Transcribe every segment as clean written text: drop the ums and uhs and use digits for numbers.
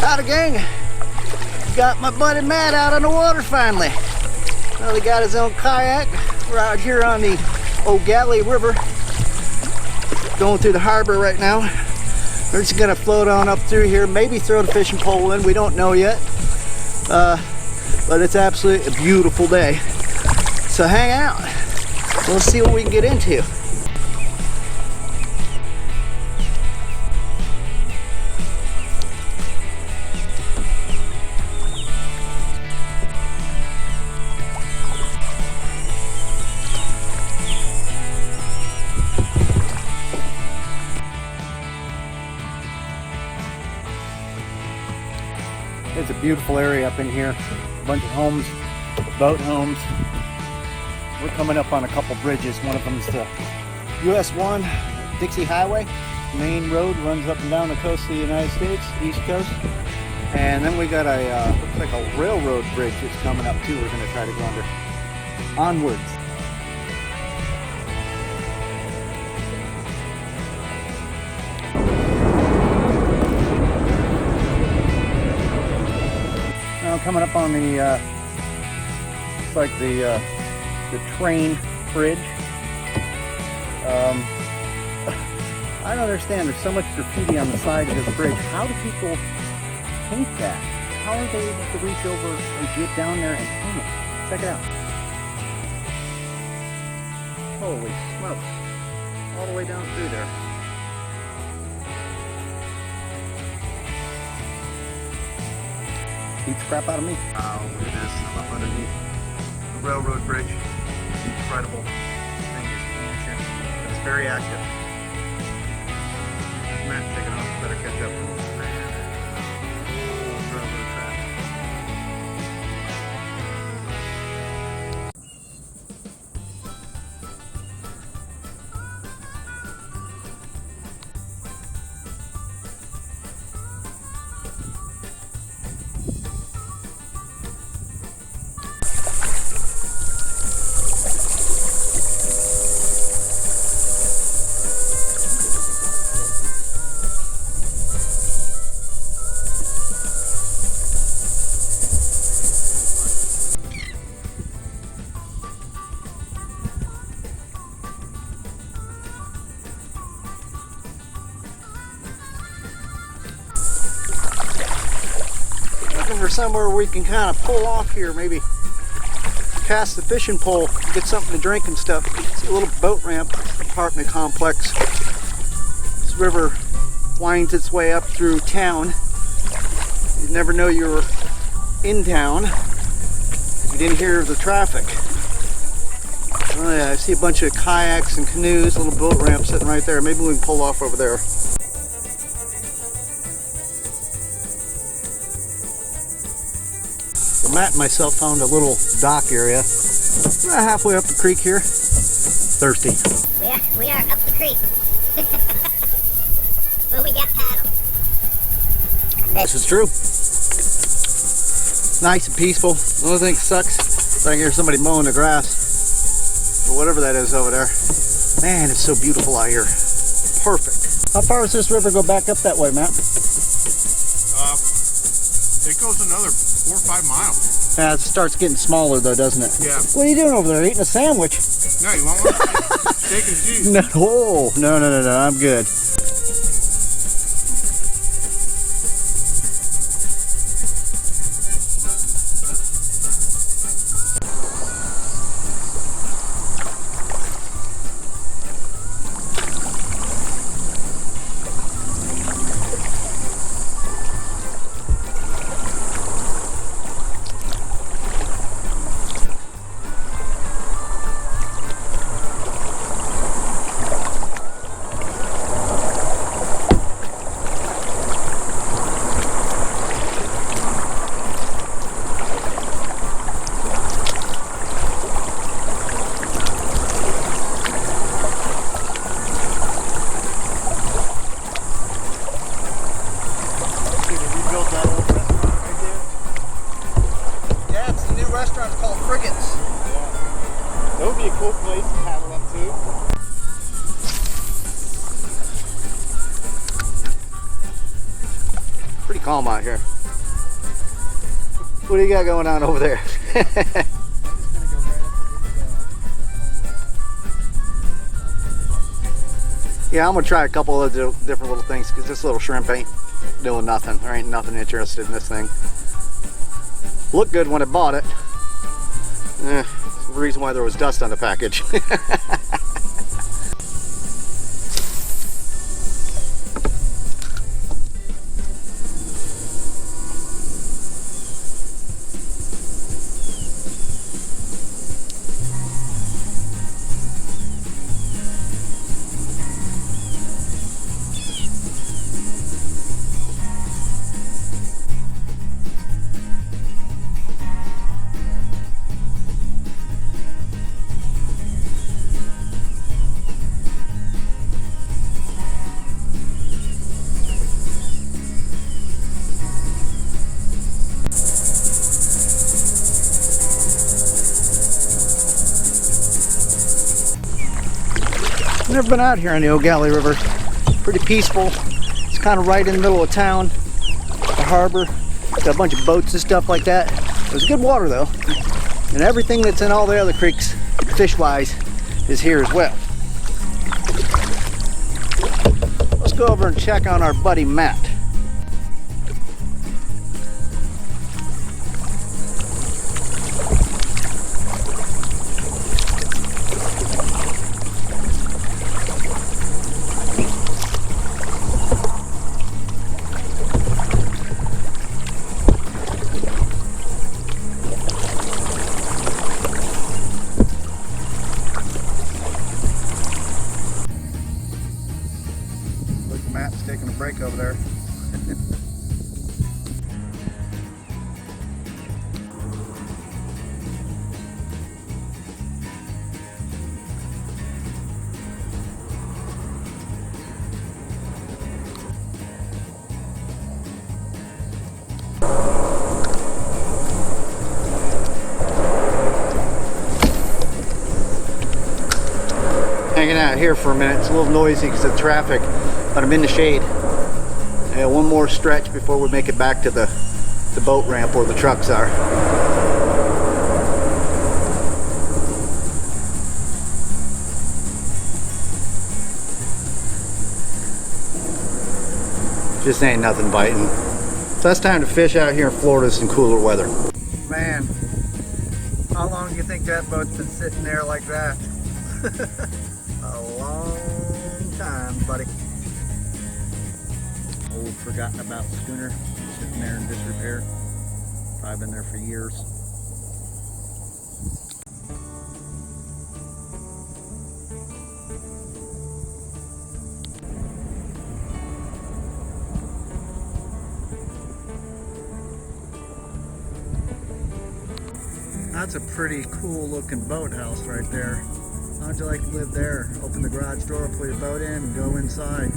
Howdy gang, got my buddy Matt out on the water finally. Well, he got his own kayak. We're out here on the Eau Gallie River, going through the harbor right now. We're just gonna float on up through here, maybe throw the fishing pole in, we don't know yet. But it's absolutely a beautiful day. So hang out, we'll see what we can get into. It's a beautiful area up in here. A bunch of homes, boat homes. We're coming up on a couple bridges. One of them is the US 1 Dixie Highway. Main road runs up and down the coast of the United States, East Coast. And then we got a, looks like a railroad bridge that's coming up too. We're gonna try to go under. Onwards. Coming up on the it's like the train bridge. I don't understand, there's so much graffiti on the side of this bridge. How do people paint that? How are they able to reach over and get down there and paint it? Check it out. Holy smokes, all the way down through there. Beats the crap out of me. Oh, look at this. I'm up underneath the railroad bridge. Incredible. This thing is ancient. It's very active. Matt taking off. Better catch up. Old railroad track. For somewhere we can kind of pull off here, maybe cast the fishing pole, get something to drink and stuff. It's a little boat ramp, apartment complex. This river winds its way up through town. You'd never know you were in town if you didn't hear the traffic. Oh yeah, I see a bunch of kayaks and canoes, a little boat ramp sitting right there. Maybe we can pull off over there. Matt and myself found a little dock area. We're halfway up the creek here. Thirsty. We are up the creek. Well, we got paddles. This is true. Nice and peaceful. The only thing that sucks is I can hear somebody mowing the grass. Or whatever that is over there. Man, it's so beautiful out here. Perfect. How far does this river go back up that way, Matt? It goes another 4 or 5 miles. Yeah, it starts getting smaller though, doesn't it? Yeah. What are you doing over there? Eating a sandwich? No, you want one? Steak and cheese. No, no, I'm good. cool place to paddle up to. Pretty calm out here. What do you got going on over there? Yeah, I'm gonna try a couple of different little things because this little shrimp ain't doing nothing. There ain't nothing interested in this thing. Looked good when I bought it. The reason why there was dust on the package. Never been out here on the Eau Gallie River. Pretty peaceful. It's kind of right in the middle of town. The harbor. Got a bunch of boats and stuff like that. There's good water though. And everything that's in all the other creeks, fish-wise, is here as well. Let's go over and check on our buddy Matt. Matt's taking a break over there. Hanging out here for a minute. It's a little noisy because of traffic, but I'm in the shade. One more stretch before we make it back to the boat ramp where the trucks are. Just ain't nothing biting. Best time to fish out here in Florida is in cooler weather. Man, how long do you think that boat's been sitting there like that? A long time, buddy. Old forgotten about schooner sitting there in disrepair. Probably been there for years. That's a pretty cool looking boathouse right there. How'd you like to live there? Open the garage door, put your boat in, and go inside.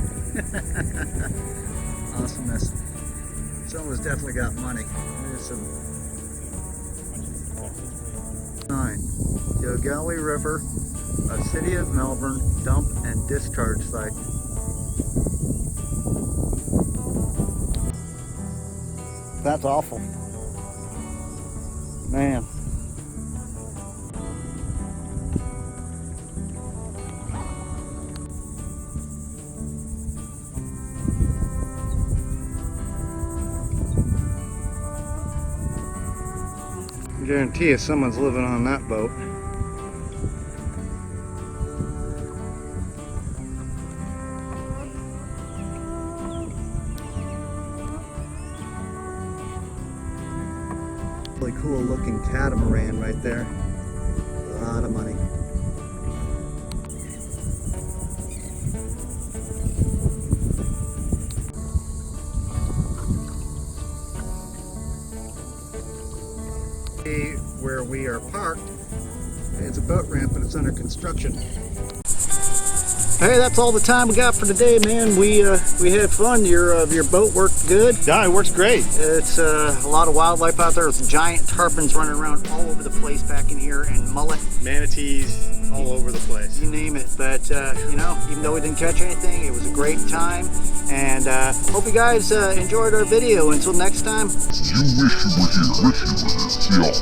Awesomeness. Someone's definitely got money. There's some 9. The Eau Gallie River, a City of Melbourne dump and discharge site. That's awful. Man. I guarantee you someone's living on that boat. Really cool looking catamaran right there. A lot of money. Where we are parked, it's a boat ramp, but it's under construction. Hey, that's all the time we got for today, man. We had fun. Your boat worked good. Yeah, it works great. It's a lot of wildlife out there. There's giant tarpons running around all over the place back in here, and mullet. Manatees. all over the place. You name it. But, you know, even though we didn't catch anything, it was a great time. And hope you guys enjoyed our video. Until next time. You wish you were here. See y'all.